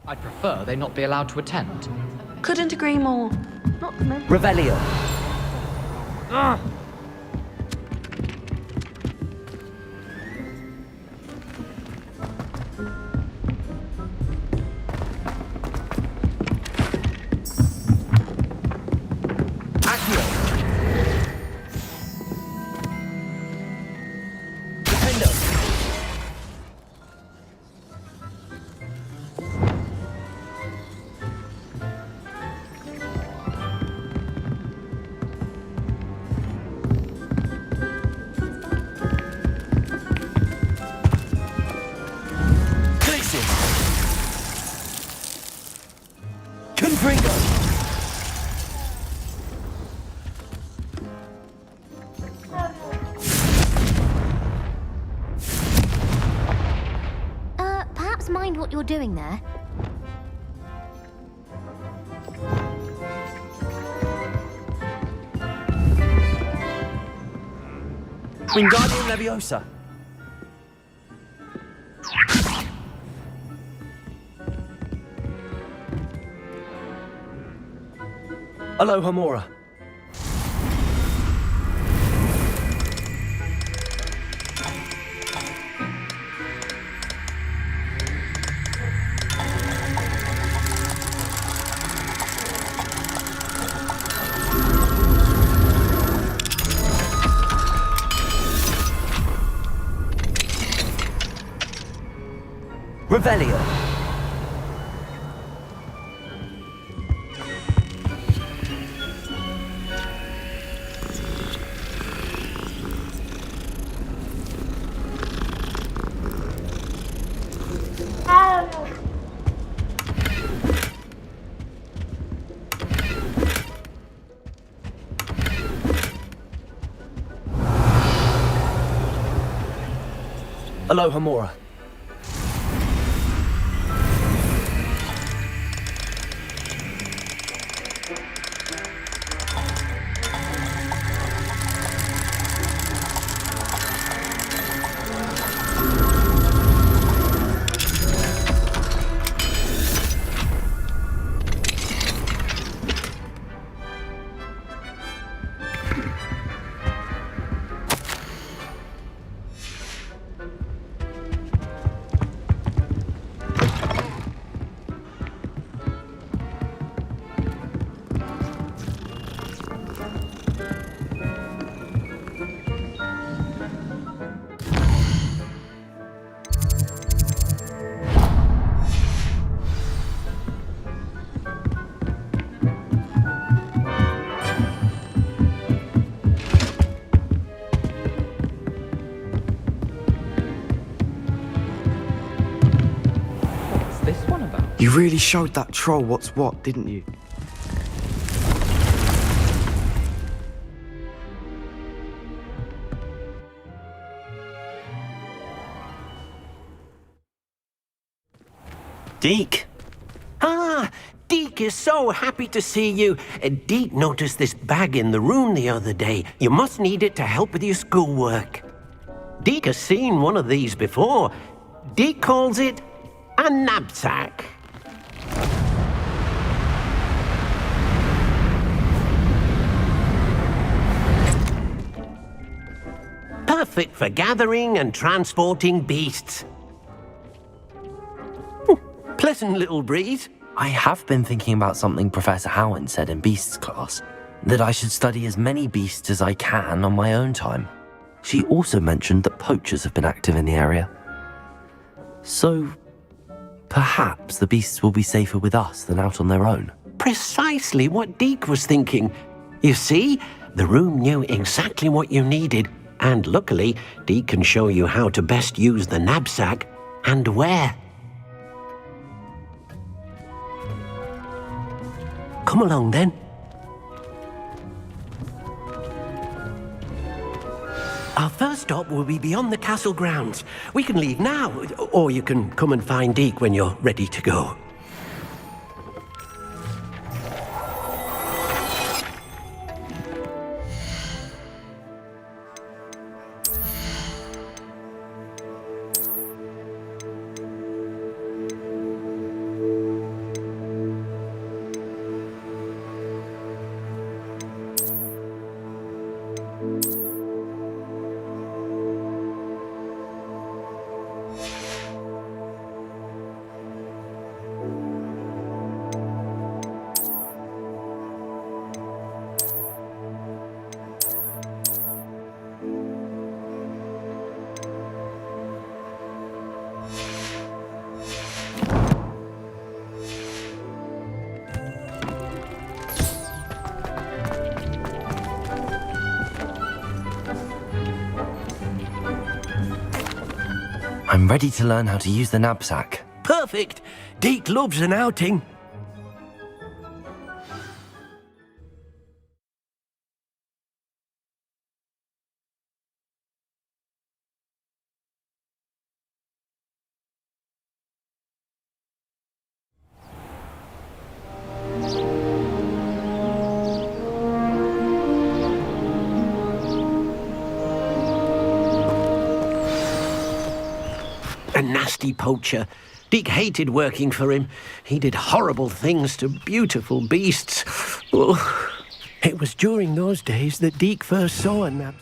I'd prefer they not be allowed to attend. Couldn't agree more. Not the most... Revelio. Perhaps mind what you're doing there. Wingardium Leviosa. Alohomora. Revelio. Alohomora. You really showed that troll what's what, didn't you? Deke. Ah, Deke is so happy to see you. Deke noticed this bag in the room the other day. You must need it to help with your schoolwork. Deke has seen one of these before. Deke calls it a knapsack. Perfect for gathering and transporting beasts. Pleasant little breeze. I have been thinking about something Professor Howard said in Beasts class, that I should study as many beasts as I can on my own time. She also mentioned that poachers have been active in the area. So, perhaps the beasts will be safer with us than out on their own. Precisely what Deke was thinking. You see, the room knew exactly what you needed, and luckily, Deke can show you how to best use the knapsack and where. Come along then. Our first stop will be beyond the castle grounds. We can leave now, or you can come and find Deke when you're ready to go. I'm ready to learn how to use the knapsack. Perfect. Deke loves an outing. A nasty poacher. Deke hated working for him. He did horrible things to beautiful beasts. Oh, it was during those days that Deke first saw a knapsack.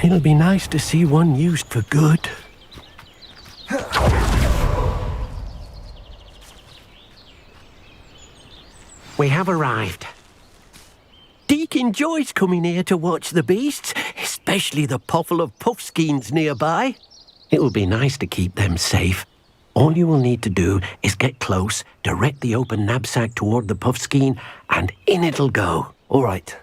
It'll be nice to see one used for good. We have arrived. Deke enjoys coming here to watch the beasts, especially the potful of puffskeins nearby. It will be nice to keep them safe. All you will need to do is get close, direct the open knapsack toward the puffskein, and in it'll go. All right.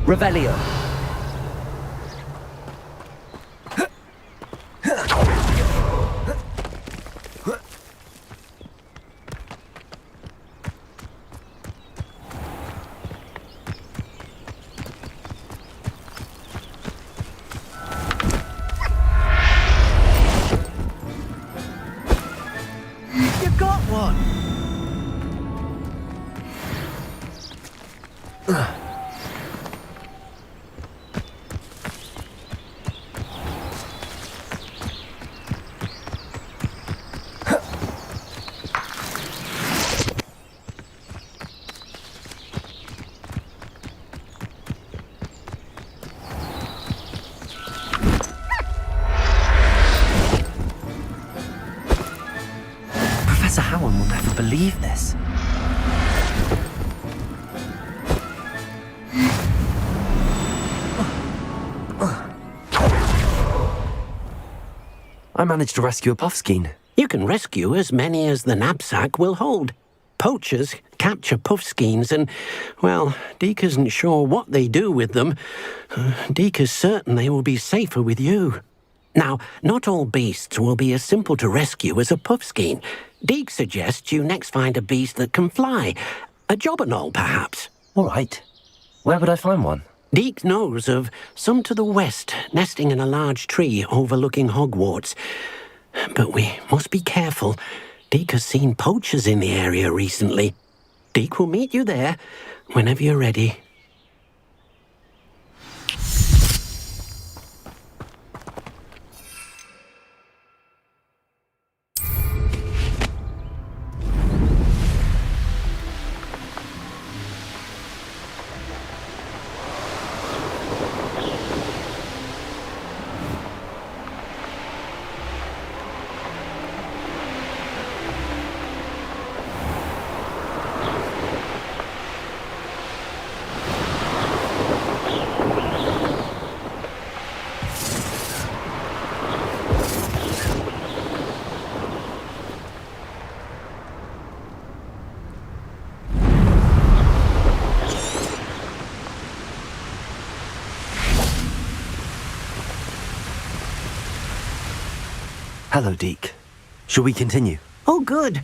Revelio. You got one. Professor Howard will never believe this. I managed to rescue a puffskein. You can rescue as many as the knapsack will hold. Poachers capture puffskeins and, well, Deke isn't sure what they do with them. Deke is certain they will be safer with you. Now, not all beasts will be as simple to rescue as a puffskein. Deke suggests you next find a beast that can fly. A jobberknoll, perhaps. All right. Where would I find one? Deke knows of some to the west, nesting in a large tree overlooking Hogwarts. But we must be careful. Deke has seen poachers in the area recently. Deke will meet you there whenever you're ready. Hello, Deke. Shall we continue? Oh, good.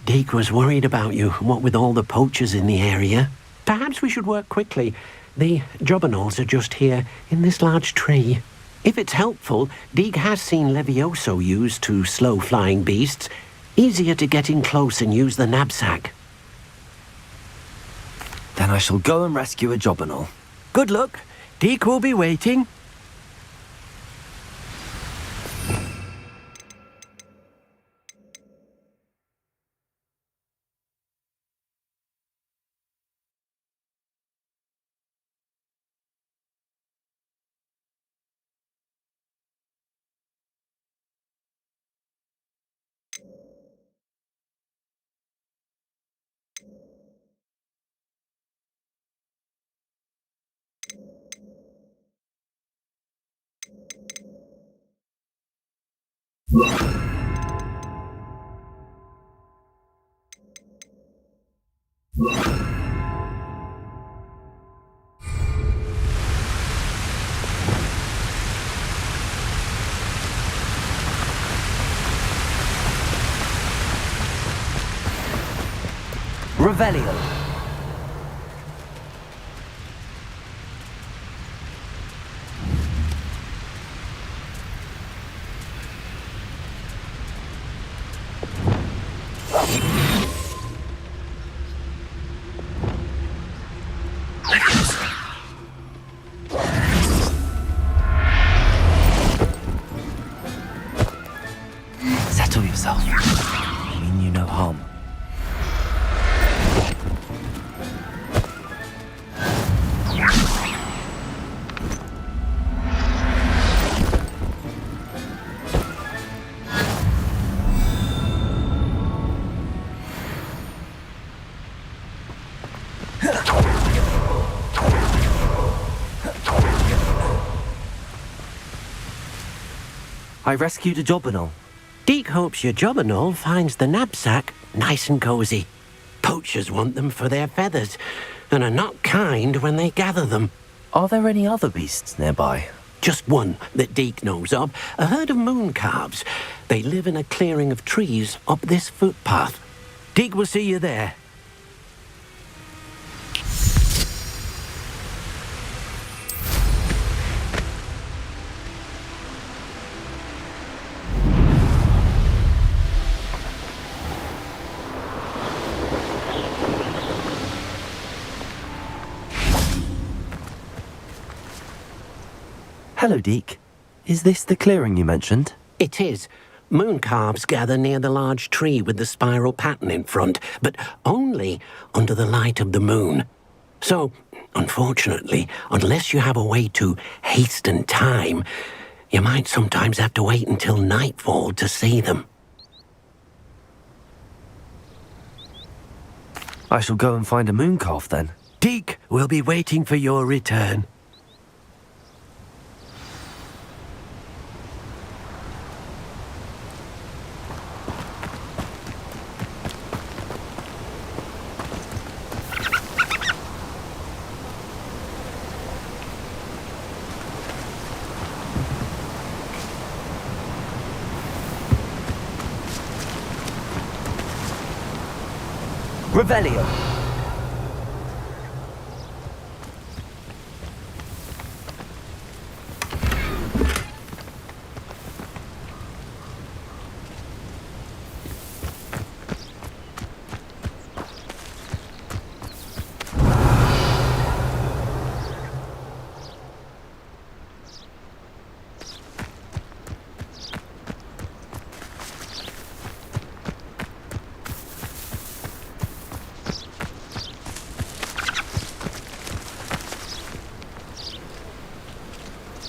Deke was worried about you, what with all the poachers in the area. Perhaps we should work quickly. The jobberknolls are just here, in this large tree. If it's helpful, Deke has seen Levioso used to slow flying beasts. Easier to get in close and use the knapsack. Then I shall go and rescue a jobberknoll. Good luck. Deke will be waiting. Revelio. Settle yourself. I mean you no harm. I rescued a Jobberknoll. Deke hopes your Jobberknoll finds the knapsack nice and cozy. Poachers want them for their feathers, and are not kind when they gather them. Are there any other beasts nearby? Just one that Deke knows of, a herd of moon calves. They live in a clearing of trees up this footpath. Deke will see you there. Hello, Deke. Is this the clearing you mentioned? It is. Moon calves gather near the large tree with the spiral pattern in front, but only under the light of the moon. So, unfortunately, unless you have a way to hasten time, you might sometimes have to wait until nightfall to see them. I shall go and find a moon calf then. Deke will be waiting for your return. Revelio.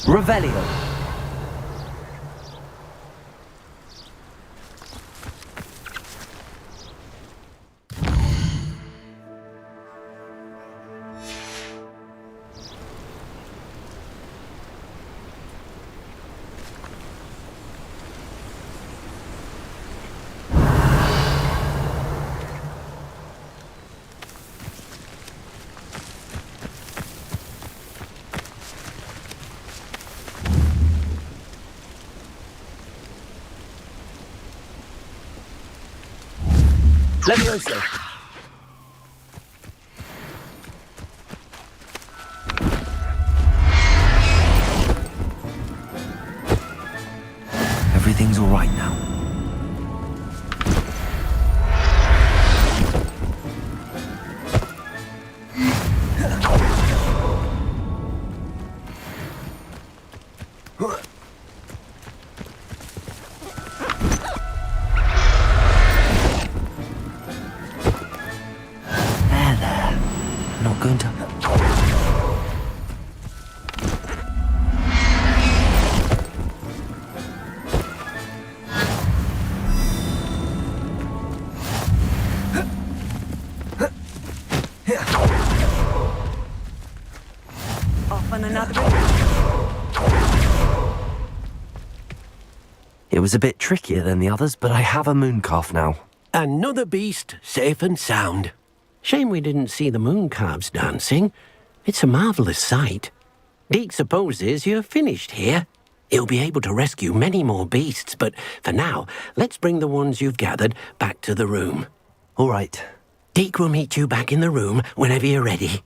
Revelio. Levioso. Everything's all right now. It was a bit trickier than the others, but I have a moon calf now. Another beast, safe and sound. Shame we didn't see the moon calves dancing. It's a marvellous sight. Deke supposes you're finished here. He'll be able to rescue many more beasts, but for now, let's bring the ones you've gathered back to the room. All right. Deke will meet you back in the room whenever you're ready.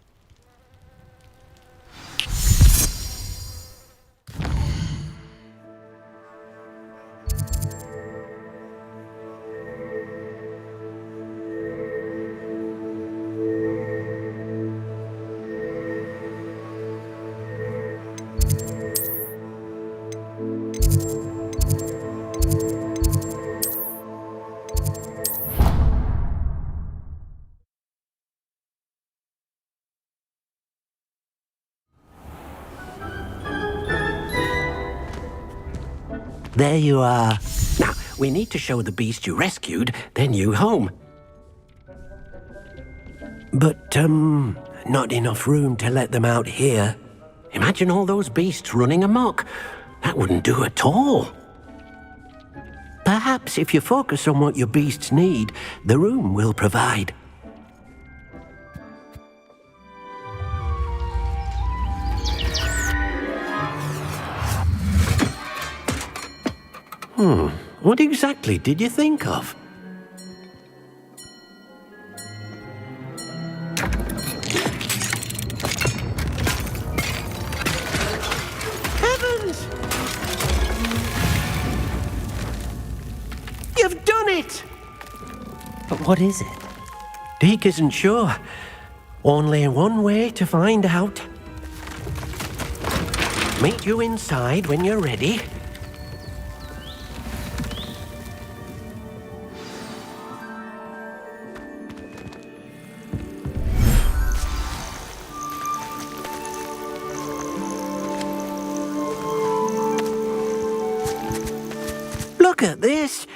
There you are. Now, we need to show the beast you rescued their new home. But, not enough room to let them out here. Imagine all those beasts running amok. That wouldn't do at all. Perhaps if you focus on what your beasts need, the room will provide. What exactly did you think of? Heavens! You've done it! But what is it? Deke isn't sure. Only one way to find out. Meet you inside when you're ready. Look at this!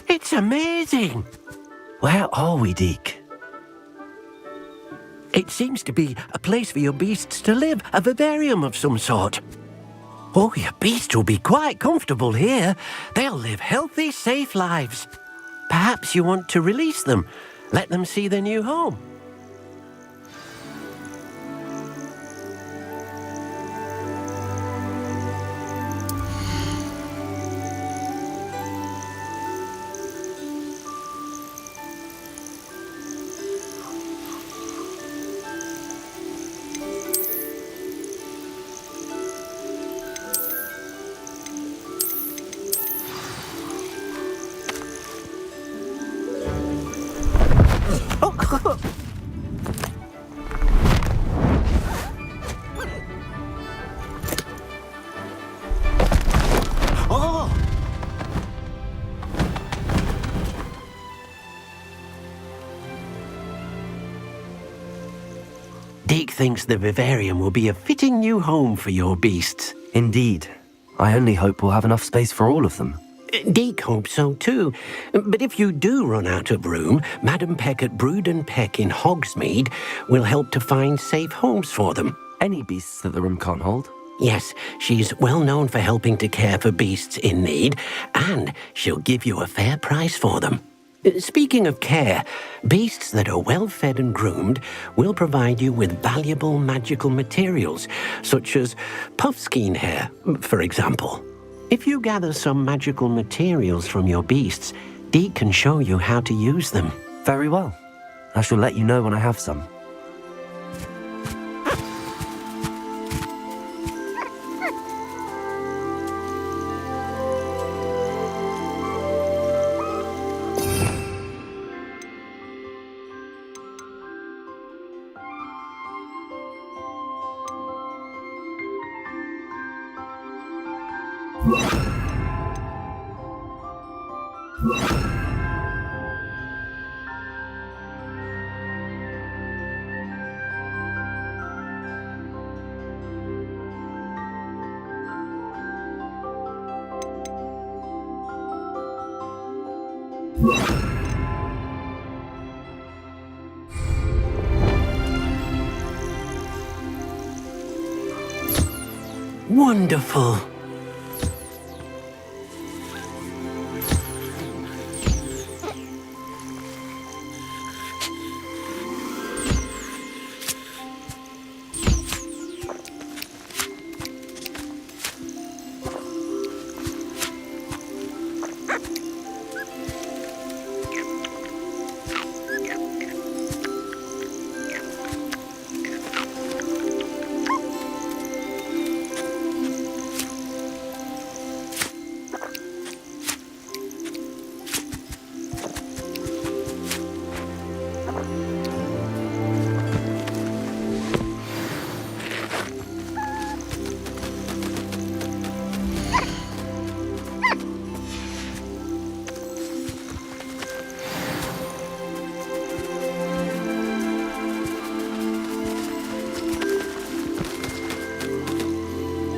It's amazing! Where are we, Deke? It seems to be a place for your beasts to live, a vivarium of some sort. Oh, your beasts will be quite comfortable here. They'll live healthy, safe lives. Perhaps you want to release them, let them see their new home. Deke thinks the vivarium will be a fitting new home for your beasts. Indeed. I only hope we'll have enough space for all of them. Deke hopes so too. But if you do run out of room, Madam Peck at Brood and Peck in Hogsmeade will help to find safe homes for them. Any beasts that the room can't hold? Yes, she's well known for helping to care for beasts in need, and she'll give you a fair price for them. Speaking of care, beasts that are well fed and groomed will provide you with valuable magical materials, such as puffskein hair, for example. If you gather some magical materials from your beasts, Deke can show you how to use them. Very well. I shall let you know when I have some. Wonderful.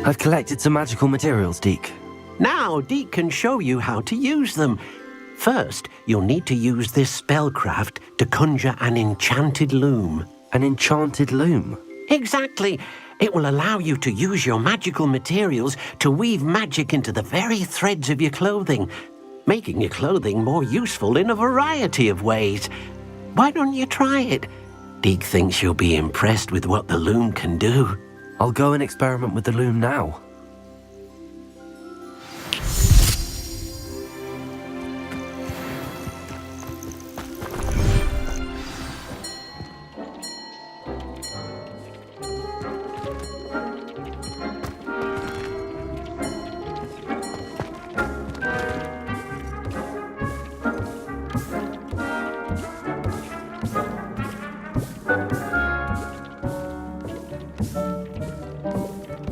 I've collected some magical materials, Deke. Now, Deke can show you how to use them. First, you'll need to use this spellcraft to conjure an enchanted loom. An enchanted loom? Exactly. It will allow you to use your magical materials to weave magic into the very threads of your clothing, making your clothing more useful in a variety of ways. Why don't you try it? Deke thinks you'll be impressed with what the loom can do. I'll go and experiment with the loom now.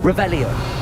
Revelio.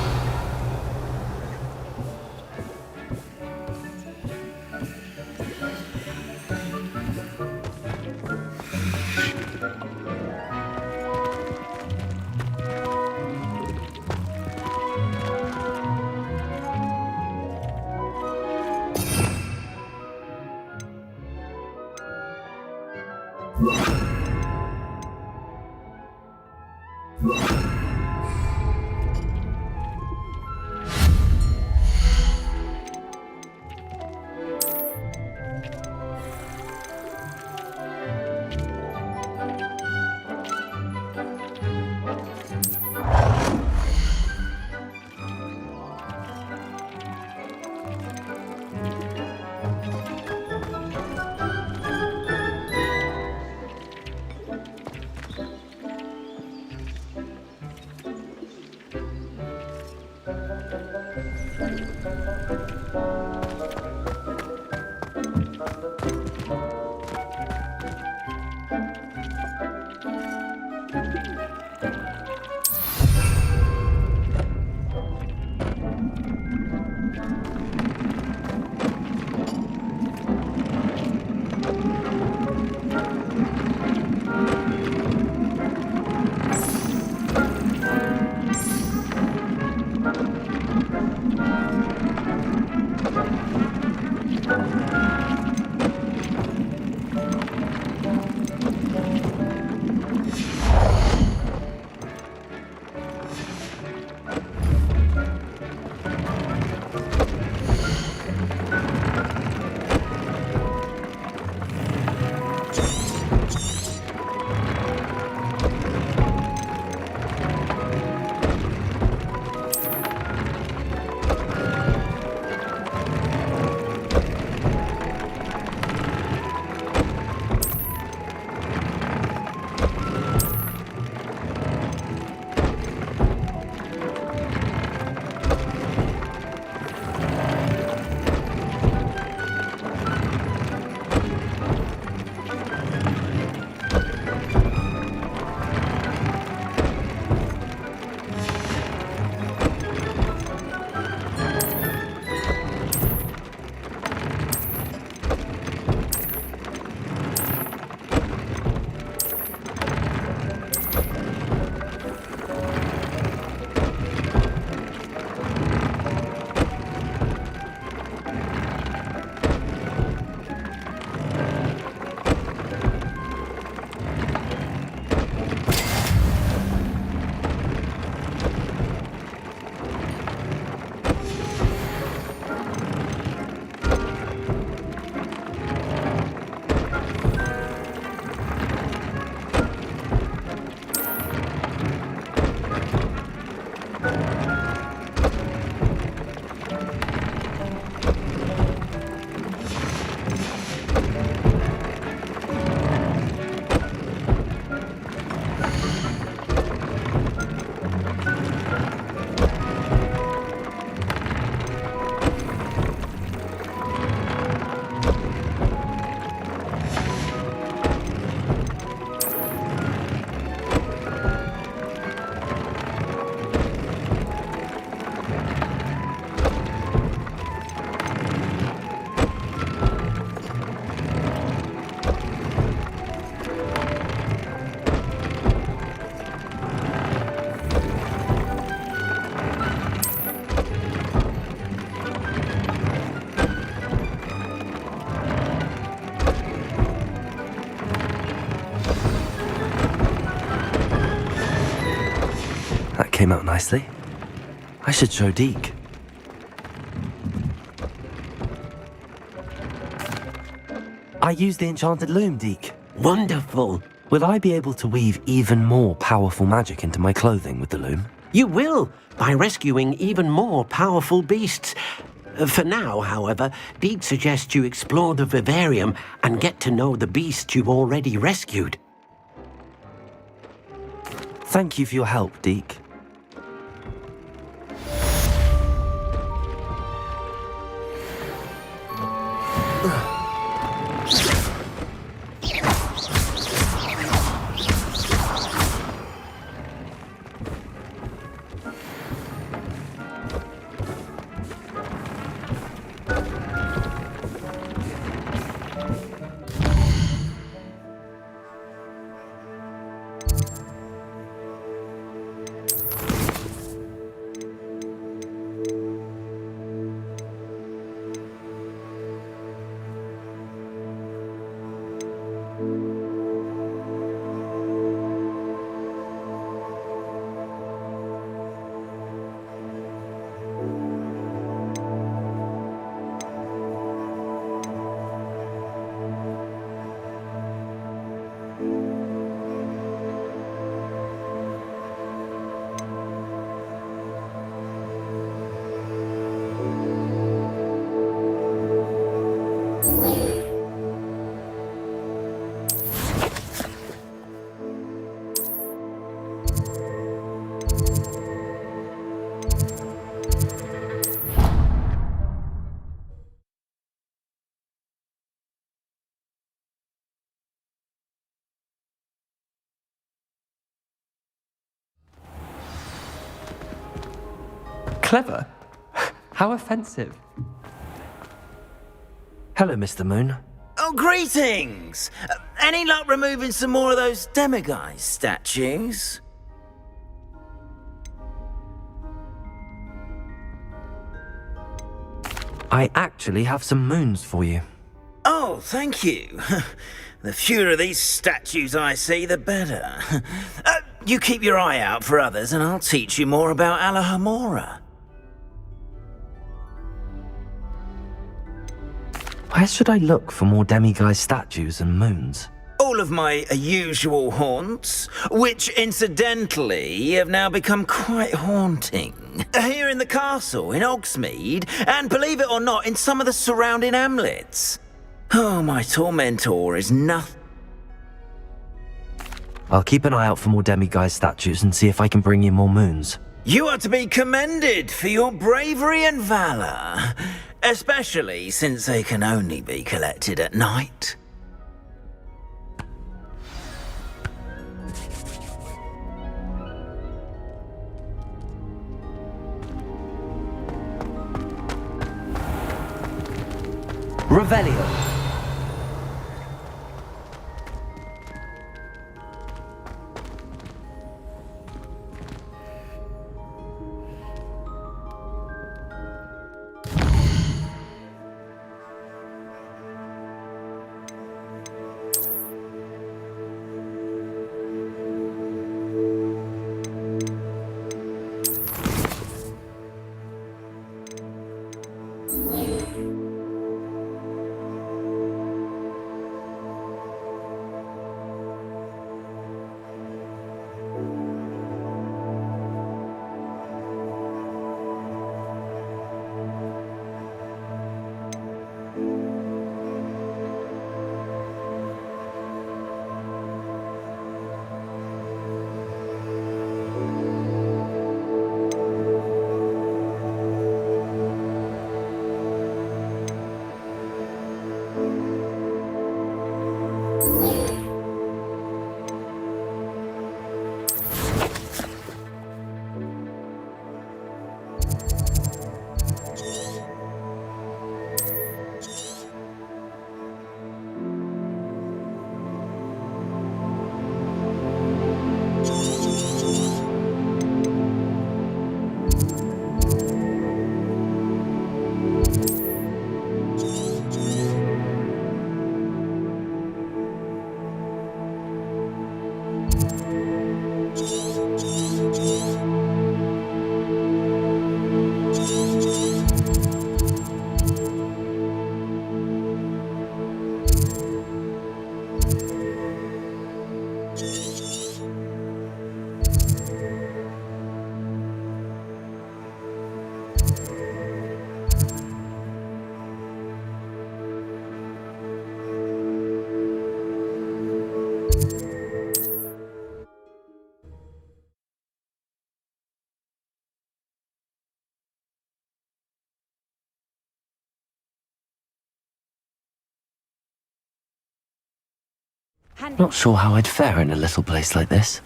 came out nicely. I should show Deke. I used the enchanted loom, Deke. Wonderful. Will I be able to weave even more powerful magic into my clothing with the loom? You will, by rescuing even more powerful beasts. For now, however, Deke suggests you explore the vivarium and get to know the beasts you've already rescued. Thank you for your help, Deke. Clever? How offensive. Hello, Mr. Moon. Oh, greetings! Any luck removing some more of those demiguise statues? I actually have some moons for you. Oh, thank you. The fewer of these statues I see, the better. You keep your eye out for others and I'll teach you more about Alahamora. Where should I look for more demiguise statues and moons? All of my usual haunts, which incidentally have now become quite haunting. Here in the castle, in Hogsmeade, and believe it or not, in some of the surrounding hamlets. Oh, my tormentor is nothing. I'll keep an eye out for more demiguise statues and see if I can bring you more moons. You are to be commended for your bravery and valor, especially since they can only be collected at night. Revelio. Not sure how I'd fare in a little place like this.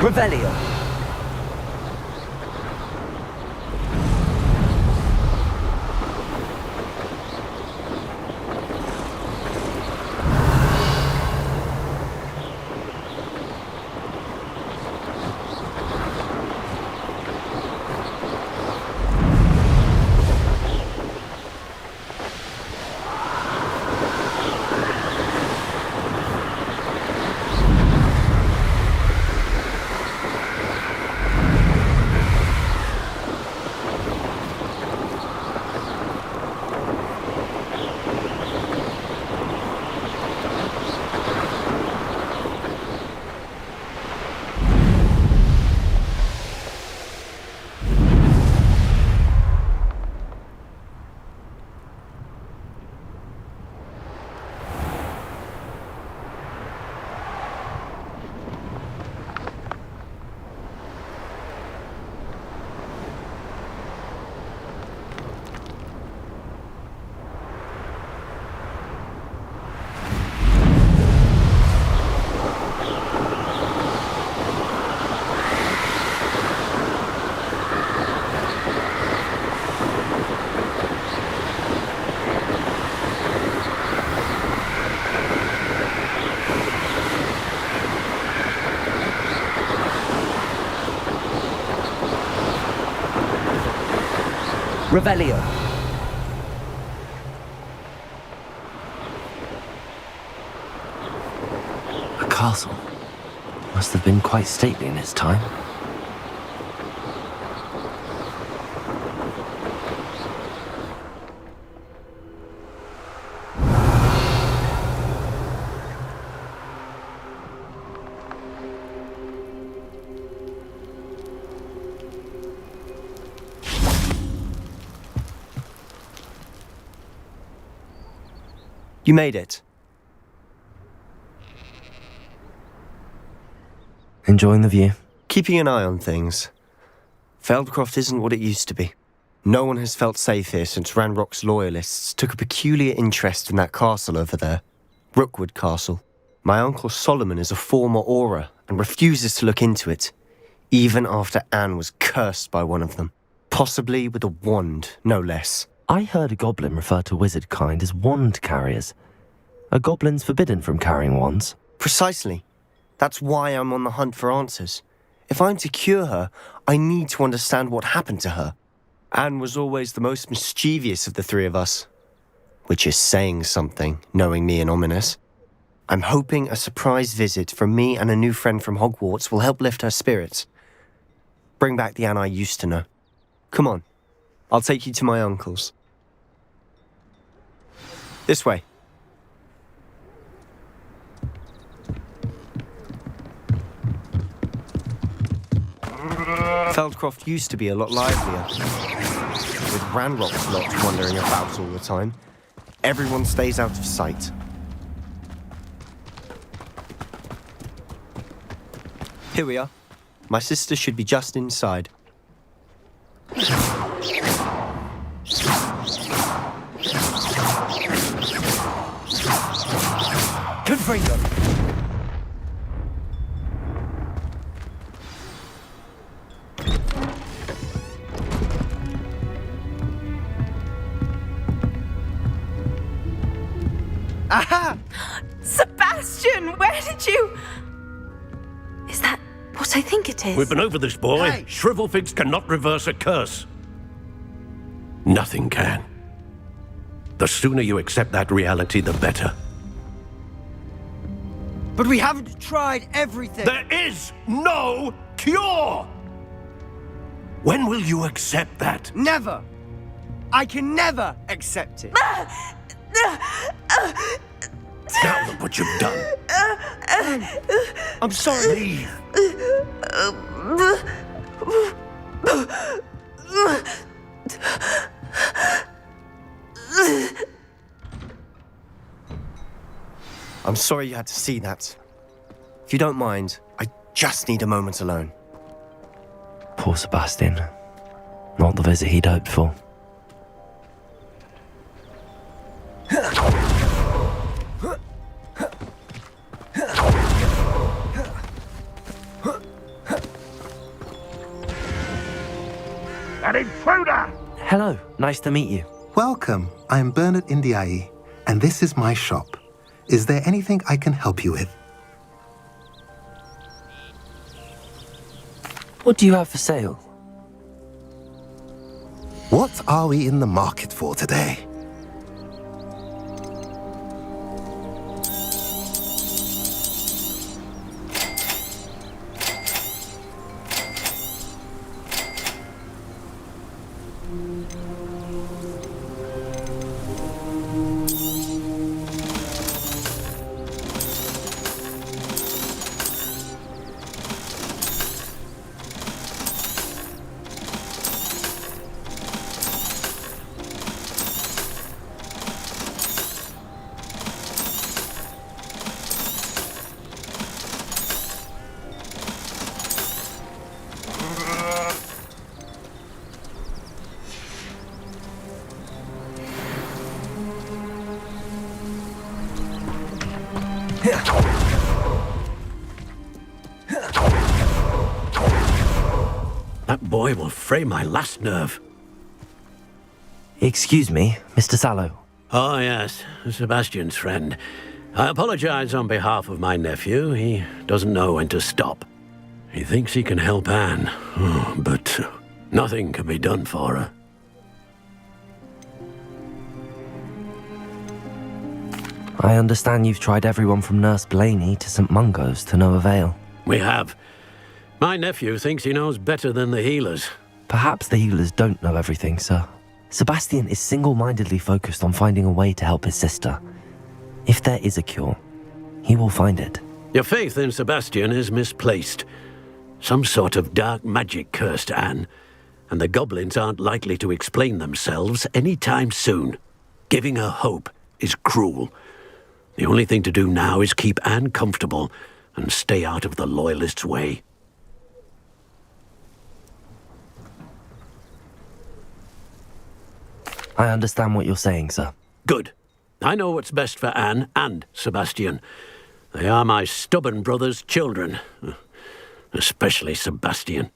Revelio. Revelio. A castle. Must have been quite stately in its time. You made it. Enjoying the view? Keeping an eye on things. Feldcroft isn't what it used to be. No one has felt safe here since Ranrock's loyalists took a peculiar interest in that castle over there. Rookwood Castle. My uncle Solomon is a former Auror and refuses to look into it, even after Anne was cursed by one of them. Possibly with a wand, no less. I heard a goblin refer to wizard kind as wand carriers. Are goblins forbidden from carrying wands? Precisely. That's why I'm on the hunt for answers. If I'm to cure her, I need to understand what happened to her. Anne was always the most mischievous of the three of us. Which is saying something, knowing me and Ominous. I'm hoping a surprise visit from me and a new friend from Hogwarts will help lift her spirits. Bring back the Anne I used to know. Come on. I'll take you to my uncle's. This way. Feldcroft used to be a lot livelier. With Ranrock's lot wandering about all the time, everyone stays out of sight. Here we are. My sister should be just inside. bring them. Aha! Sebastian, where did you... Is that what I think it is? We've been over this, boy. Hey. Shrivelfigs cannot reverse a curse. Nothing can. The sooner you accept that reality, the better. But we haven't tried everything. There is no cure! When will you accept that? Never. I can never accept it. Now look what you've done. I'm sorry. Leave. I'm sorry you had to see that. If you don't mind, I just need a moment alone. Poor Sebastian. Not the visit he'd hoped for. An intruder! Hello, nice to meet you. Welcome. I'm Bernard Indiai, and this is my shop. Is there anything I can help you with? What do you have for sale? What are we in the market for today? That boy will fray my last nerve. Excuse me, Mr. Sallow. Oh, yes, Sebastian's friend. I apologize on behalf of my nephew. He doesn't know when to stop. He thinks he can help Anne, but nothing can be done for her. I understand you've tried everyone from Nurse Blaney to St. Mungo's to no avail. We have. My nephew thinks he knows better than the healers. Perhaps the healers don't know everything, sir. Sebastian is single-mindedly focused on finding a way to help his sister. If there is a cure, he will find it. Your faith in Sebastian is misplaced. Some sort of dark magic cursed Anne, and the goblins aren't likely to explain themselves anytime soon. Giving her hope is cruel. The only thing to do now is keep Anne comfortable and stay out of the Loyalists' way. I understand what you're saying, sir. Good. I know what's best for Anne and Sebastian. They are my stubborn brother's children. Especially Sebastian.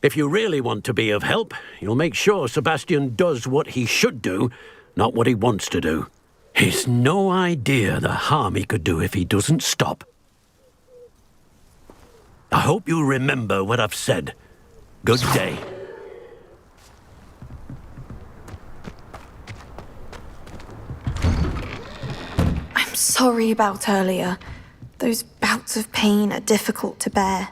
If you really want to be of help, you'll make sure Sebastian does what he should do, not what he wants to do. He's no idea the harm he could do if he doesn't stop. I hope you remember what I've said. Good day. I'm sorry about earlier. Those bouts of pain are difficult to bear.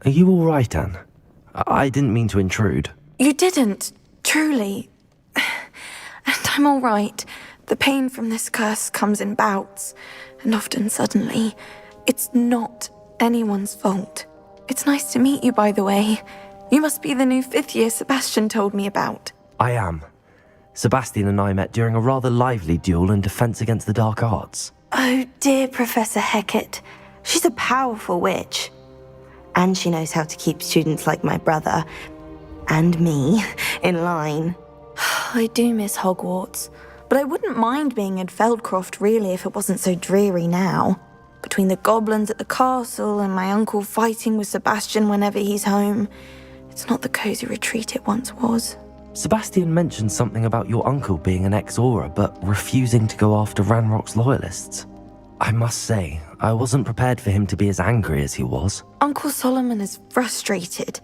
Are you all right, Anne? I didn't mean to intrude. You didn't, truly. And I'm all right. The pain from this curse comes in bouts, and often suddenly. It's not anyone's fault. It's nice to meet you, by the way. You must be the new 5th year Sebastian told me about. I am. Sebastian and I met during a rather lively duel in defense against the dark arts. Oh, dear Professor Hecat. She's a powerful witch. And she knows how to keep students like my brother, and me, in line. I do miss Hogwarts, but I wouldn't mind being in Feldcroft really if it wasn't so dreary now. Between the goblins at the castle and my uncle fighting with Sebastian whenever he's home, it's not the cosy retreat it once was. Sebastian mentioned something about your uncle being an ex-Aura, but refusing to go after Ranrock's loyalists. I must say, I wasn't prepared for him to be as angry as he was. Uncle Solomon is frustrated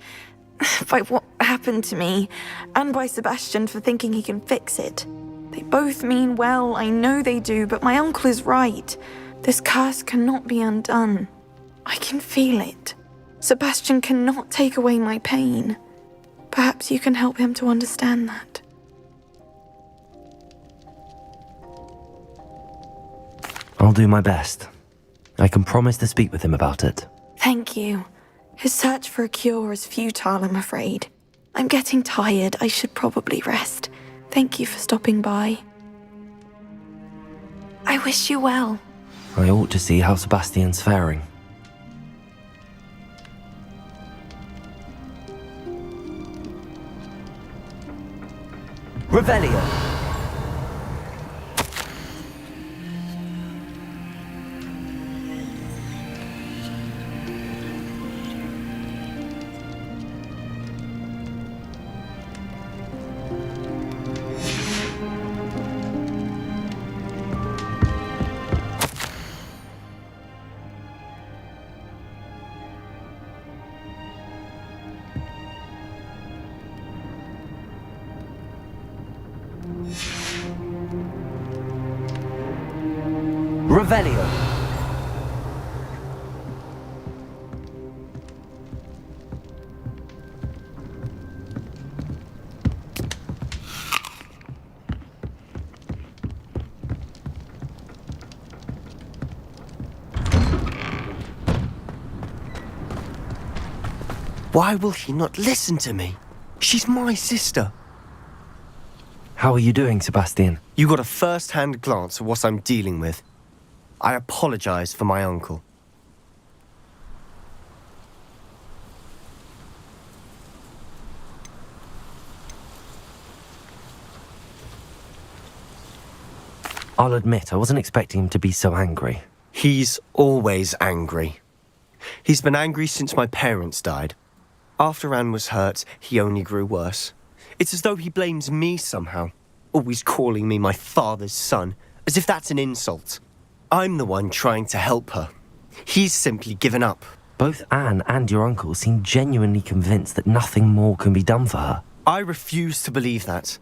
by what happened to me, and by Sebastian for thinking he can fix it. They both mean well, I know they do, but my uncle is right. This curse cannot be undone. I can feel it. Sebastian cannot take away my pain. Perhaps you can help him to understand that. I'll do my best. I can promise to speak with him about it. Thank you. His search for a cure is futile, I'm afraid. I'm getting tired. I should probably rest. Thank you for stopping by. I wish you well. I ought to see how Sebastian's faring. Revelio! Revelio. Why will he not listen to me? She's my sister. How are you doing, Sebastian? You got a first-hand glance at what I'm dealing with. I apologize for my uncle. I'll admit, I wasn't expecting him to be so angry. He's always angry. He's been angry since my parents died. After Anne was hurt, he only grew worse. It's as though he blames me somehow, always calling me my father's son, as if that's an insult. I'm the one trying to help her. He's simply given up. Both Anne and your uncle seem genuinely convinced that nothing more can be done for her. I refuse to believe that.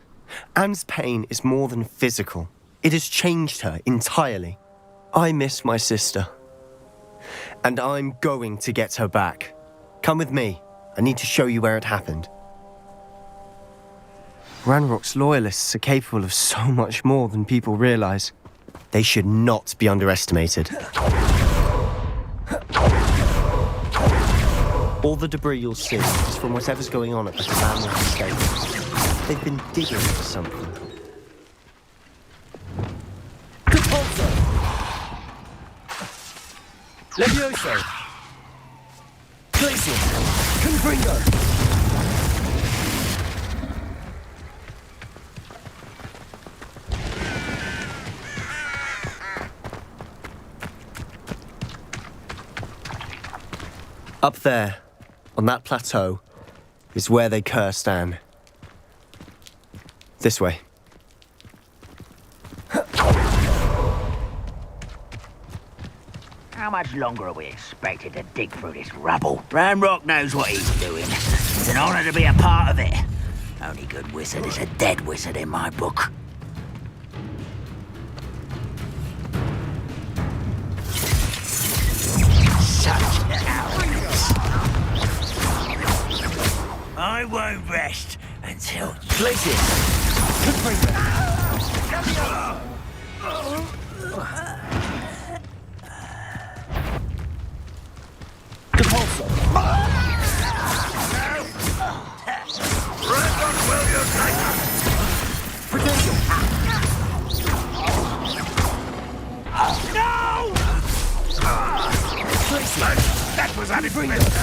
Anne's pain is more than physical. It has changed her entirely. I miss my sister. And I'm going to get her back. Come with me. I need to show you where it happened. Ranrock's loyalists are capable of so much more than people realize. They should not be underestimated. All the debris you'll see is from whatever's going on at the Commandment estate. They've been digging for something. Levioso! Glacial! Confringo! Up there, on that plateau, is where they cursed Anne. This way. How much longer are we expected to dig through this rubble? Ranrock knows what he's doing. It's an honor to be a part of it. Only good wizard is a dead wizard in my book. I won't rest until... Glacial! Depulso! No! That was unexpected.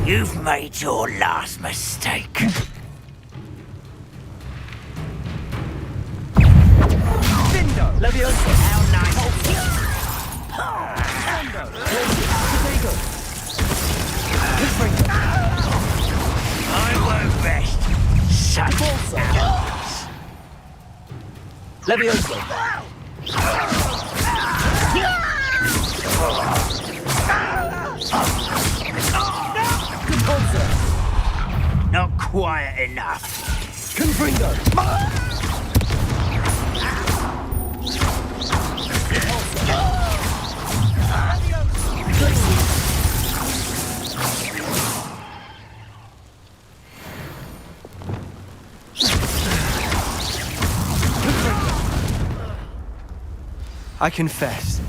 You've made your last mistake. Bingo! Levioso! How nice. Potato! Confringo! I won't rest. Such arrogance. Levioso! Compulsor! Not quiet enough. Confringo! I confess,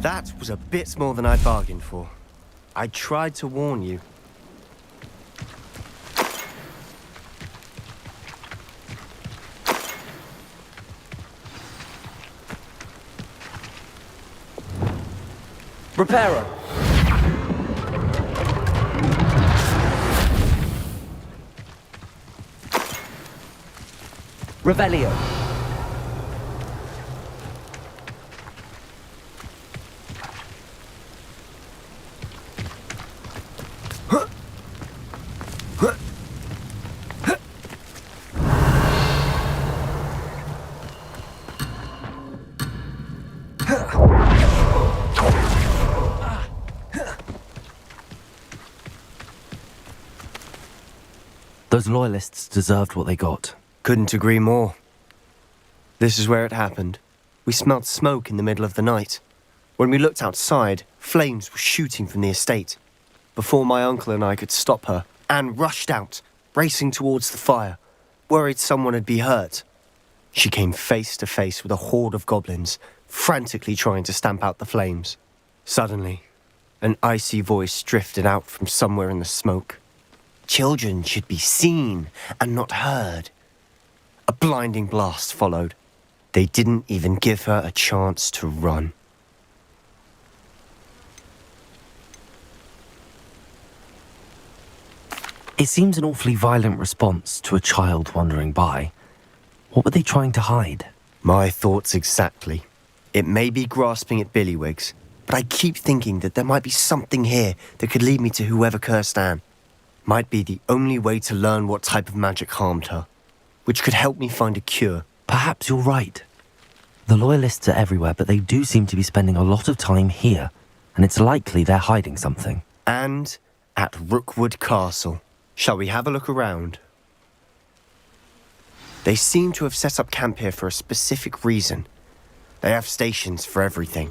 that was a bit more than I bargained for. I tried to warn you. Reparo! Revelio! Those loyalists deserved what they got. Couldn't agree more. This is where it happened. We smelled smoke in the middle of the night. When we looked outside, flames were shooting from the estate. Before my uncle and I could stop her, Anne rushed out, racing towards the fire, worried someone had been hurt. She came face to face with a horde of goblins, frantically trying to stamp out the flames. Suddenly, an icy voice drifted out from somewhere in the smoke. Children should be seen and not heard. A blinding blast followed. They didn't even give her a chance to run. It seems an awfully violent response to a child wandering by. What were they trying to hide? My thoughts exactly. It may be grasping at Billywigs, but I keep thinking that there might be something here that could lead me to whoever cursed Anne. Might be the only way to learn what type of magic harmed her, which could help me find a cure. Perhaps you're right. The loyalists are everywhere, but they do seem to be spending a lot of time here, and it's likely they're hiding something. And at Rookwood Castle. Shall we have a look around? They seem to have set up camp here for a specific reason. They have stations for everything.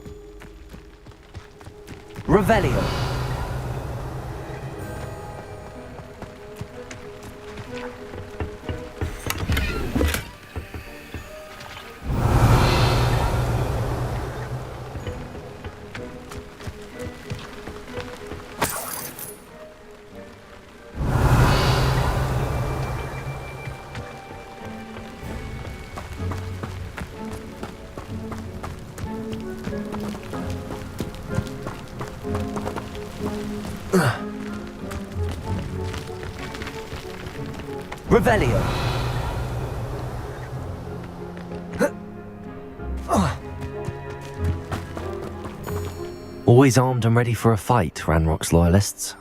Revelio! Revelio! Always armed and ready for a fight, Ranrock's loyalists.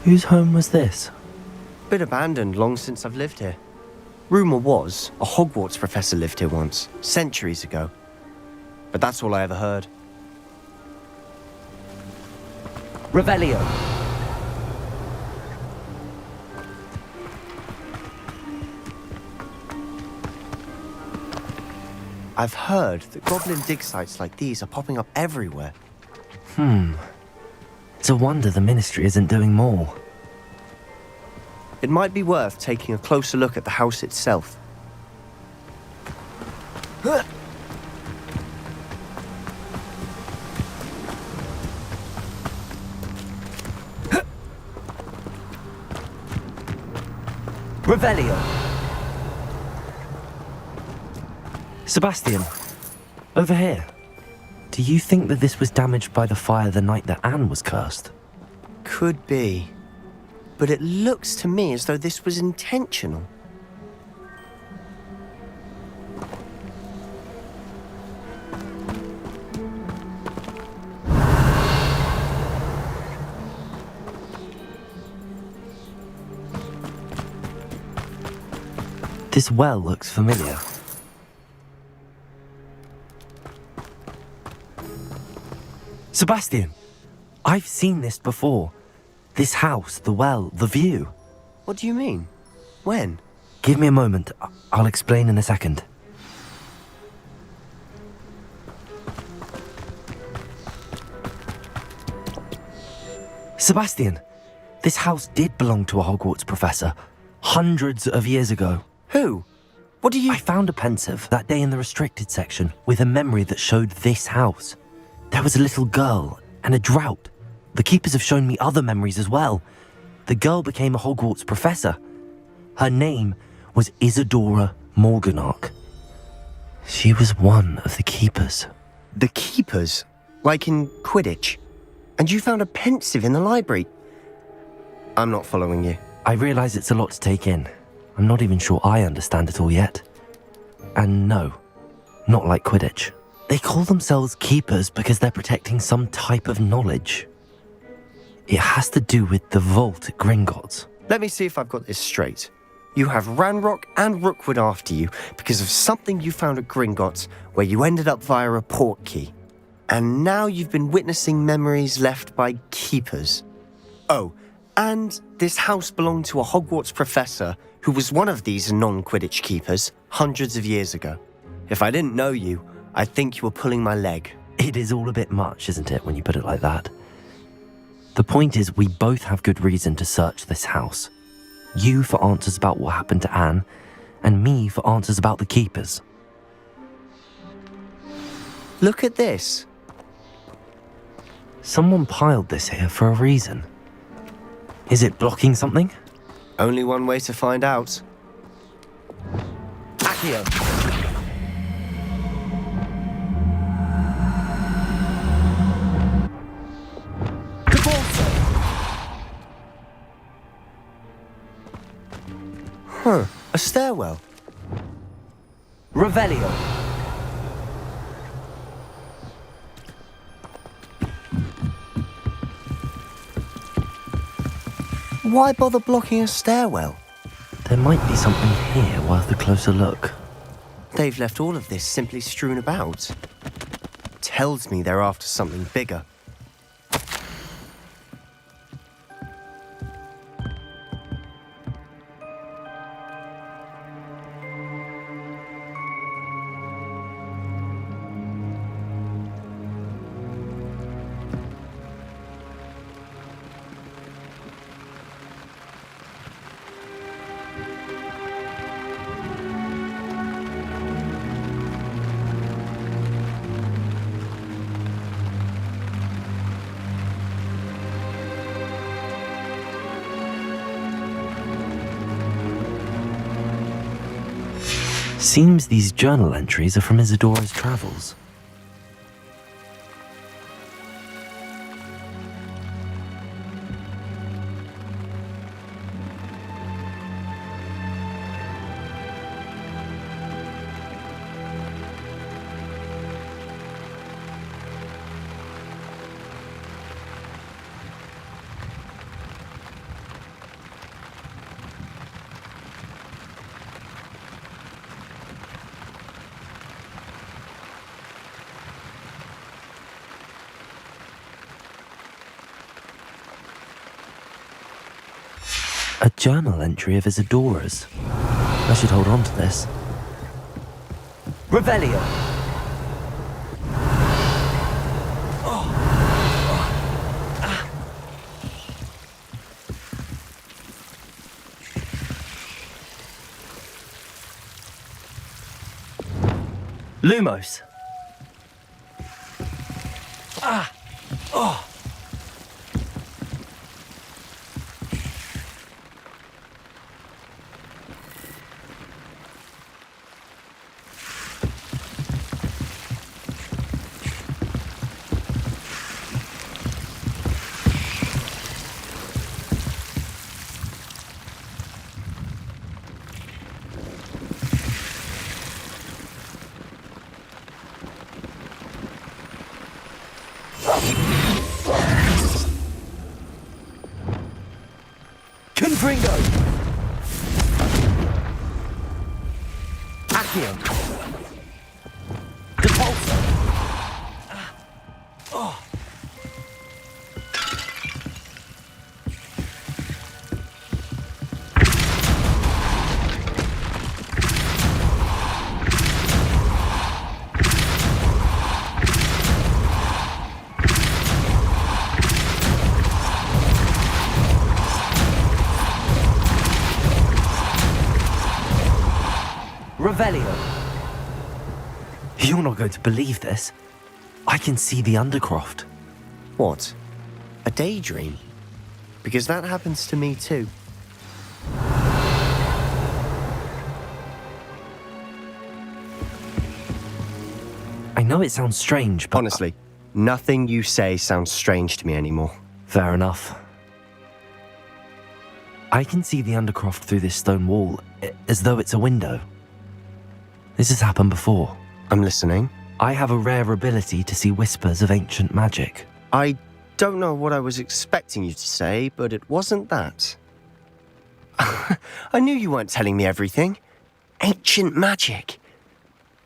Whose home was this? Been abandoned long since I've lived here. Rumour was a Hogwarts professor lived here once, centuries ago. But that's all I ever heard. Revelio! I've heard that goblin dig sites like these are popping up everywhere. It's a wonder the Ministry isn't doing more. It might be worth taking a closer look at the house itself. Revelio. Sebastian, over here. Do you think that this was damaged by the fire the night that Anne was cursed? Could be. But it looks to me as though this was intentional. This well looks familiar. Sebastian, I've seen this before. This house, the well, the view. What do you mean? When? Give me a moment. I'll explain in a second. Sebastian, this house did belong to a Hogwarts professor, hundreds of years ago. Who? What do you... I found a pensive that day in the restricted section with a memory that showed this house. There was a little girl and a drought. The keepers have shown me other memories as well. The girl became a Hogwarts professor. Her name was Isadora Morganach. She was one of the keepers. The keepers? Like in Quidditch? And you found a pensive in the library? I'm not following you. I realise it's a lot to take in. I'm not even sure I understand it all yet. And no, not like Quidditch. They call themselves keepers because they're protecting some type of knowledge. It has to do with the vault at Gringotts. Let me see if I've got this straight. You have Ranrock and Rookwood after you because of something you found at Gringotts where you ended up via a port key. And now you've been witnessing memories left by keepers. Oh, and this house belonged to a Hogwarts professor who was one of these non-Quidditch keepers hundreds of years ago. If I didn't know you, I'd think you were pulling my leg. It is all a bit much, isn't it, when you put it like that? The point is, we both have good reason to search this house. You for answers about what happened to Anne, and me for answers about the keepers. Look at this. Someone piled this here for a reason. Is it blocking something? Only one way to find out. Accio. Huh, a stairwell. Revelio. Why bother blocking a stairwell? There might be something here worth a closer look. They've left all of this simply strewn about. Tells me they're after something bigger. Seems these journal entries are from Isadora's travels. A journal entry of Isadora's. I should hold on to this. Revelio. Lumos. Confringo! Accio! Depulso! Revelio. You're not going to believe this. I can see the Undercroft. What? A daydream? Because that happens to me too. I know it sounds strange, but... Honestly, nothing you say sounds strange to me anymore. Fair enough. I can see the Undercroft through this stone wall, as though it's a window. This has happened before. I'm listening. I have a rare ability to see whispers of ancient magic. I don't know what I was expecting you to say, but it wasn't that. I knew you weren't telling me everything. Ancient magic.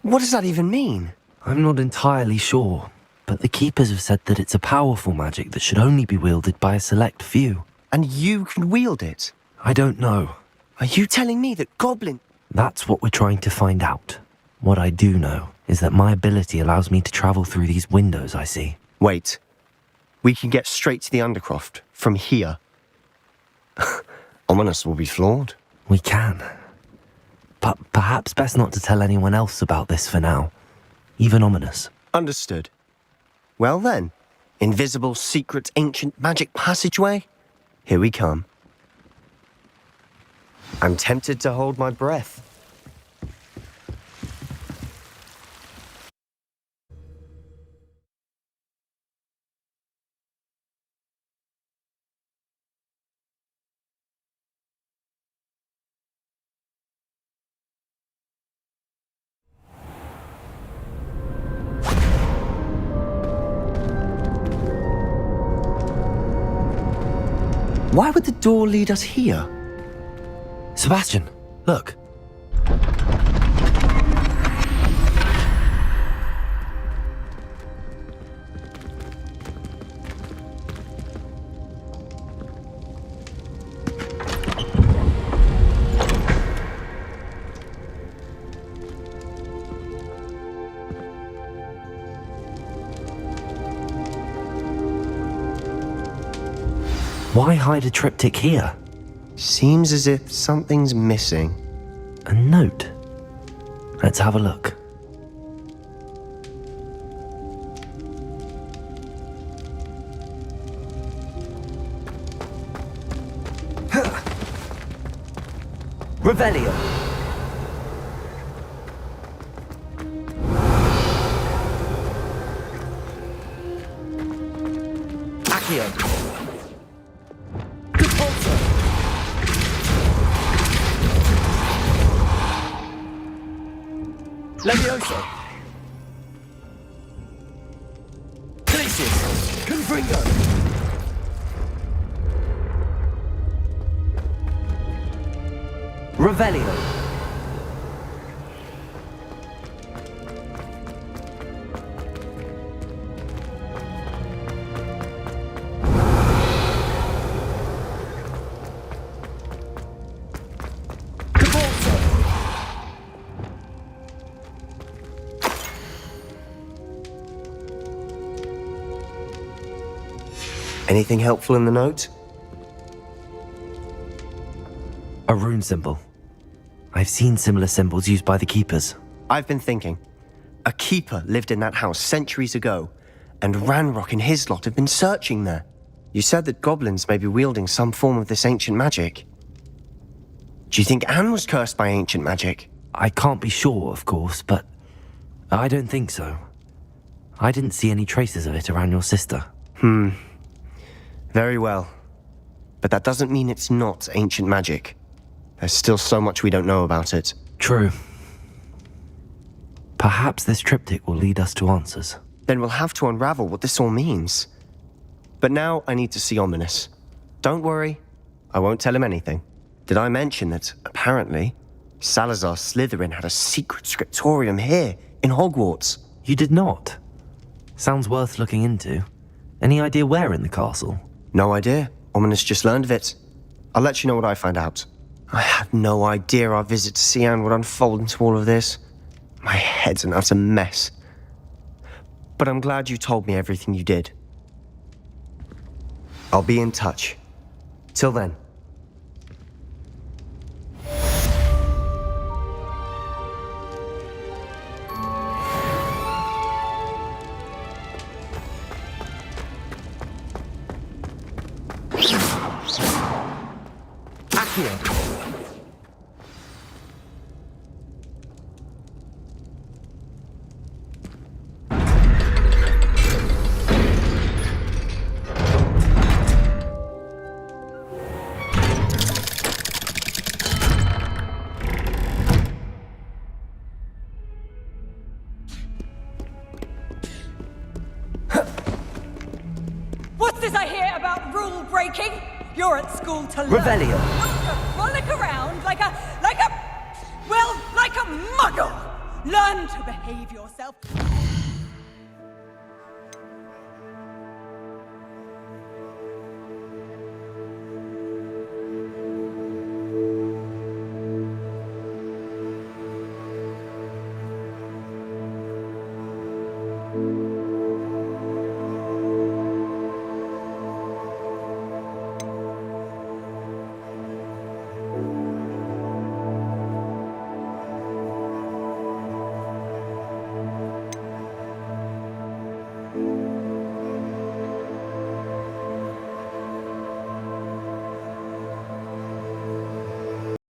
What does that even mean? I'm not entirely sure, but the Keepers have said that it's a powerful magic that should only be wielded by a select few. And you can wield it? I don't know. Are you telling me that Goblin... That's what we're trying to find out. What I do know is that my ability allows me to travel through these windows I see. Wait. We can get straight to the Undercroft from here. Ominous will be flawed. We can. But perhaps best not to tell anyone else about this for now. Even Ominous. Understood. Well then, invisible, secret, ancient magic passageway? Here we come. I'm tempted to hold my breath. Why would the door lead us here? Sebastian, look. Why hide a triptych here? Seems as if something's missing. A note. Let's have a look. Revelio. Accio. Levioso! Glacius! Confringo! Revelio! Anything helpful in the note? A rune symbol. I've seen similar symbols used by the Keepers. I've been thinking. A keeper lived in that house centuries ago, and Ranrock and his lot have been searching there. You said that goblins may be wielding some form of this ancient magic. Do you think Anne was cursed by ancient magic? I can't be sure, of course, but I don't think so. I didn't see any traces of it around your sister. Very well. But that doesn't mean it's not ancient magic. There's still so much we don't know about it. True. Perhaps this triptych will lead us to answers. then we'll have to unravel what this all means. But now I need to see Ominous. Don't worry, I won't tell him anything. Did I mention that, apparently, Salazar Slytherin had a secret scriptorium here in Hogwarts? You did not? Sounds worth looking into. Any idea where in the castle? No idea. Ominous just learned of it. I'll let you know what I find out. I had no idea our visit to Cian would unfold into all of this. My head's an utter mess. But I'm glad you told me everything you did. I'll be in touch. Till then. What's this I hear about rule breaking? You're at school to learn. Revelio. Frolic around like a muggle. Learn to behave yourself.